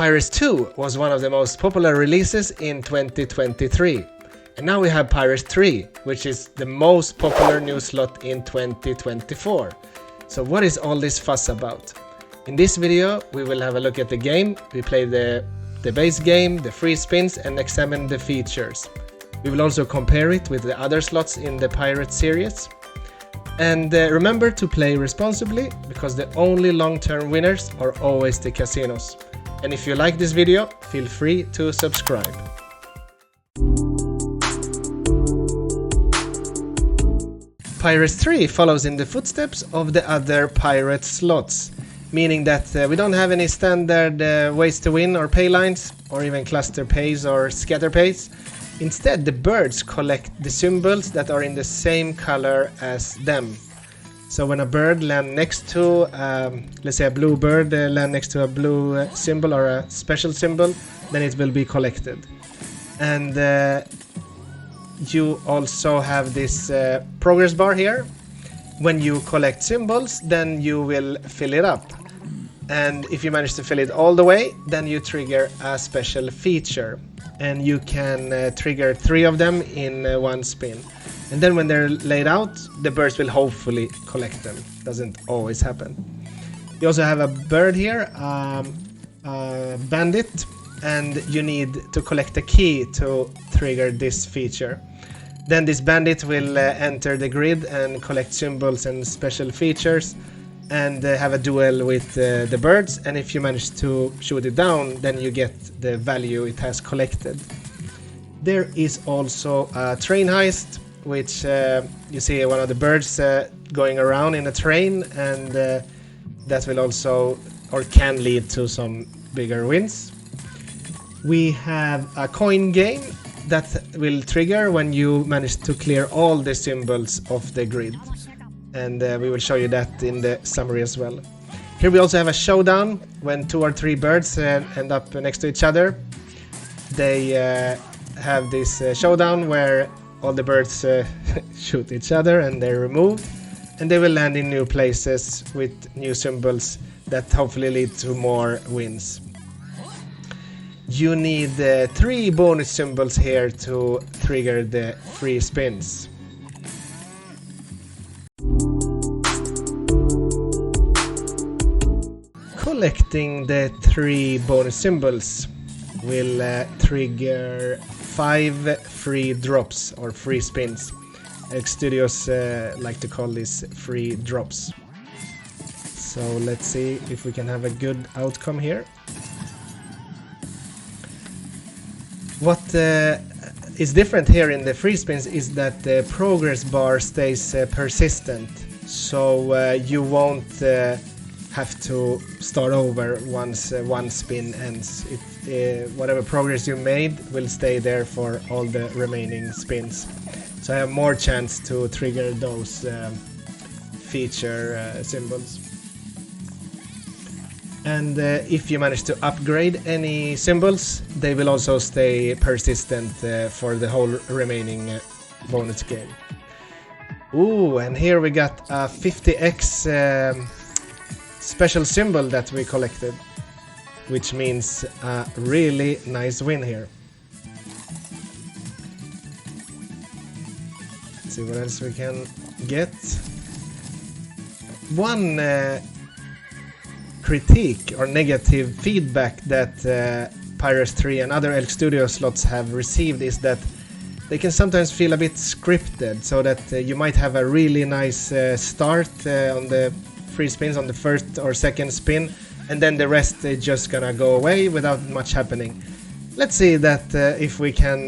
Pirots 2 was one of the most popular releases in 2023. And now we have Pirots 3, which is the most popular new slot in 2024. So what is all this fuss about? In this video we will have a look at the game, we play the base game, the free spins, and examine the features. We will also compare it with the other slots in the Pirots series. And remember to play responsibly, because the only long-term winners are always the casinos. And if you like this video, feel free to subscribe. Pirots 3 follows in the footsteps of the other Pirots slots, meaning that we don't have any standard ways to win or pay lines, or even cluster pays or scatter pays. Instead, the birds collect the symbols that are in the same color as them. So when a bird lands next to, let's say a blue bird land next to a blue symbol or a special symbol, then it will be collected. And you also have this progress bar here. When you collect symbols, then you will fill it up. And if you manage to fill it all the way, then you trigger a special feature. And you can trigger 3 of them in one spin. And then when they're laid out, the birds will hopefully collect them. Doesn't always happen. You also have a bird here, a bandit, and you need to collect a key to trigger this feature. Then this bandit will enter the grid and collect symbols and special features, and have a duel with the birds, and if you manage to shoot it down, then you get the value it has collected. There is also a train heist, which you see one of the birds going around in a train, and that will also, or can lead to some bigger wins. We have a coin game that will trigger when you manage to clear all the symbols of the grid. And we will show you that in the summary as well. Here we also have a showdown when 2 or 3 birds end up next to each other. They have this showdown where all the birds shoot each other and they're removed, and they will land in new places with new symbols that hopefully lead to more wins. You need 3 bonus symbols here to trigger the free spins. Collecting the 3 bonus symbols will trigger 5 free drops or free spins. Studios like to call this free drops. So let's see if we can have a good outcome here. What is different here in the free spins is that the progress bar stays persistent, so you won't have to start over once one spin ends. Whatever progress you made will stay there for all the remaining spins. So I have more chance to trigger those feature symbols. And if you manage to upgrade any symbols, they will also stay persistent for the whole remaining bonus game. Ooh, and here we got a 50x special symbol that we collected, which means a really nice win here. Let's see what else we can get. One critique or negative feedback that Pirots 3 and other Elk Studio slots have received is that they can sometimes feel a bit scripted, so that you might have a really nice start on the free spins on the first or second spin, and then the rest is just gonna go away without much happening. Let's see that if we can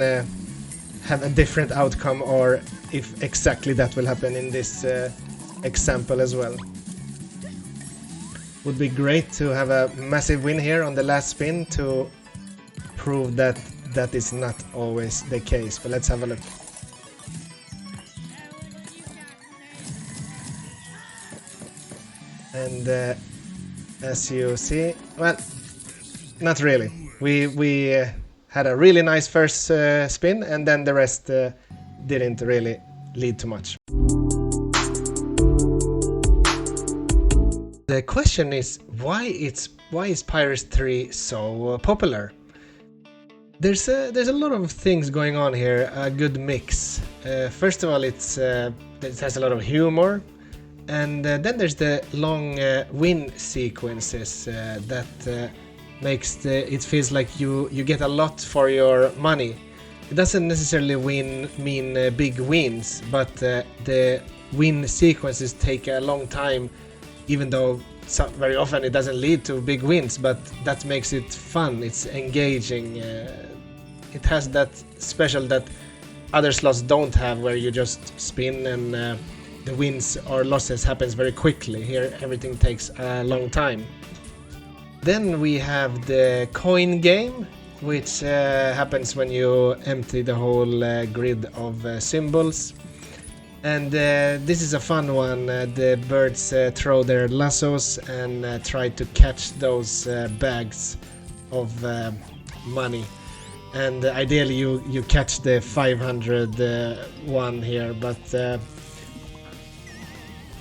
have a different outcome, or if exactly that will happen in this example as well. Would be great to have a massive win here on the last spin to prove that that is not always the case, but let's have a look. And as you see, well, not really. We had a really nice first spin, and then the rest didn't really lead to much. The question is why it's Why is Pirates 3 so popular? There's a lot of things going on here, a good mix. First of all, it has a lot of humor, and then there's the long win sequences that makes it feels like you get a lot for your money. It doesn't necessarily mean big wins, but the win sequences take a long time, even though very often it doesn't lead to big wins, but that makes it fun. It's engaging. It has that special that other slots don't have, where you just spin and the wins or losses happens very quickly. Here everything takes a long time. Then we have the coin game, which happens when you empty the whole grid of symbols. And this is a fun one. The birds throw their lassos and try to catch those bags of money. And ideally you catch the 500 one here, but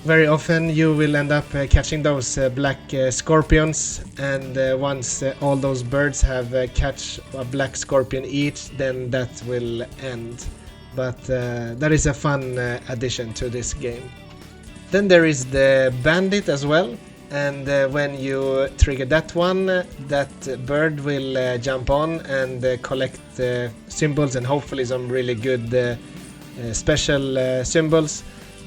very often you will end up catching those black scorpions, and once all those birds have catch a black scorpion each, then that will end. But that is a fun addition to this game. Then there is the bandit as well, and when you trigger that one, that bird will jump on and collect symbols, and hopefully some really good special symbols.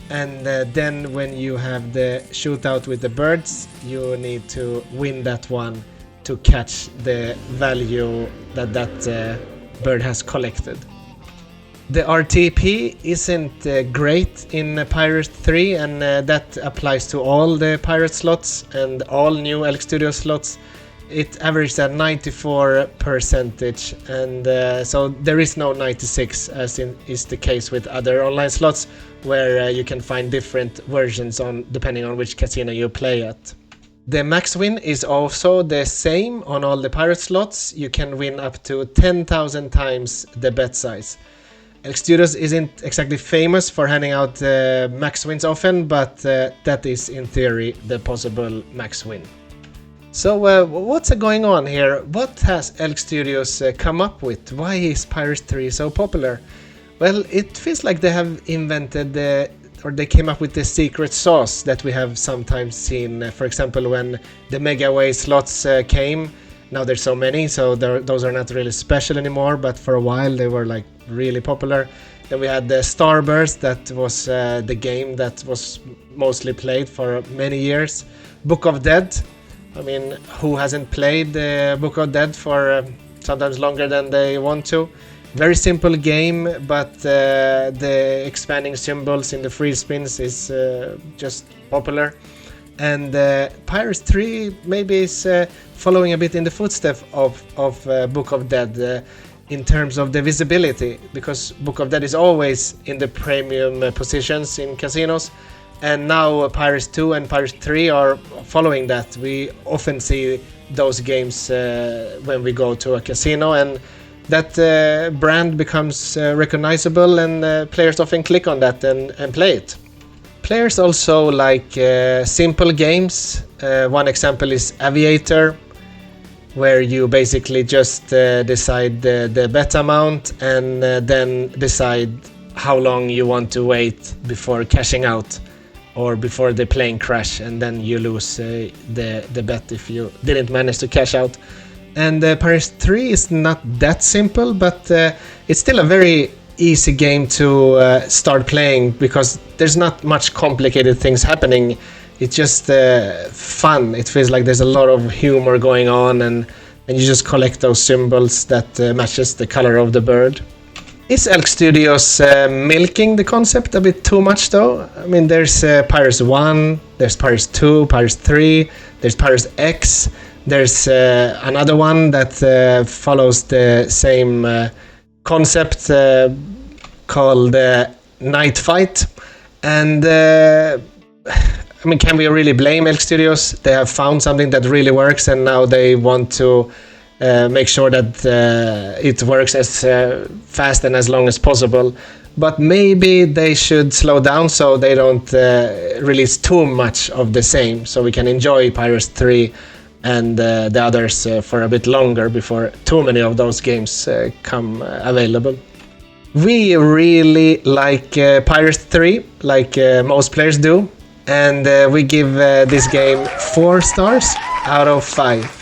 And then when you have the shootout with the birds, you need to win that one to catch the value that bird has collected. The RTP isn't great in Pirates 3, and that applies to all the Pirate slots and all new Elk Studio slots. It averages at 94%, and so there is no 96, as is the case with other online slots, where you can find different versions depending on which casino you play at. The max win is also the same on all the Pirate slots. You can win up to 10,000 times the bet size. Elk Studios isn't exactly famous for handing out max wins often, but that is in theory the possible max win. So what's going on here? What has Elk Studios come up with? Why is Pirates 3 so popular? Well, it feels like they have invented or they came up with the secret sauce that we have sometimes seen. For example, when the Mega Way slots came, now there's so many, so those are not really special anymore, but for a while they were like really popular. Then we had the Starburst, that was the game that was mostly played for many years. Book of Dead, I mean, who hasn't played the Book of Dead for sometimes longer than they want to? Very simple game, but the expanding symbols in the free spins is just popular. And Pirates 3 maybe is following a bit in the footsteps of Book of Dead in terms of the visibility, because Book of Dead is always in the premium positions in casinos, and now Pirates 2 and Pirates 3 are following that. We often see those games when we go to a casino, and that brand becomes recognizable, and players often click on that and play it. Players also like simple games. One example is Aviator, where you basically just decide the bet amount and then decide how long you want to wait before cashing out or before the plane crash, and then you lose the bet if you didn't manage to cash out. And Pirates 3 is not that simple, but it's still a very easy game to start playing, because there's not much complicated things happening. It's just fun. It feels like there's a lot of humor going on, and you just collect those symbols that matches the color of the bird. Is Elk Studios milking the concept a bit too much though? I mean, there's Pirates 1, there's Pirates 2, Pirates 3, there's Pirates X, there's another one that follows the same concept called Night Fight. And I mean, can we really blame Elk Studios? They have found something that really works, and now they want to make sure that it works as fast and as long as possible. But maybe they should slow down so they don't release too much of the same, so we can enjoy Pirates 3 and the others for a bit longer before too many of those games come available. We really like Pirates 3, like most players do, and we give this game 4 stars out of 5.